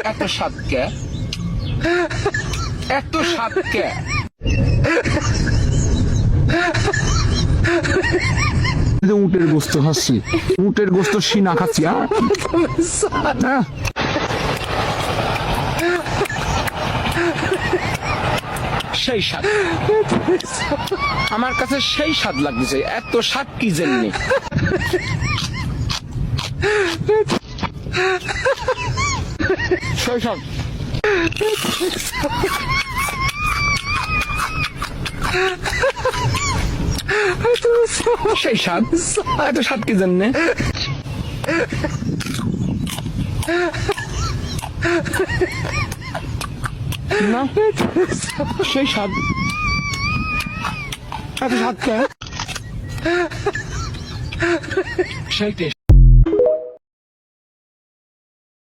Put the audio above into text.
এত স্বাদ কে? এত স্বাদ কে? উটের গোস্ত খাচ্ছি, উটের গোস্ত সিনা খাচ্ছি। হ্যাঁ সেই স্বাদ আমার কাছে, সেই স্বাদ লাগছে। এত স্বাদ কি জন্যে? সেই স্বাদ, সেই স্বাদ, এত স্বাদ কি জন্যে? না, সেই স্বাদ, এত স্বাদ কে? সেই টেস্ট।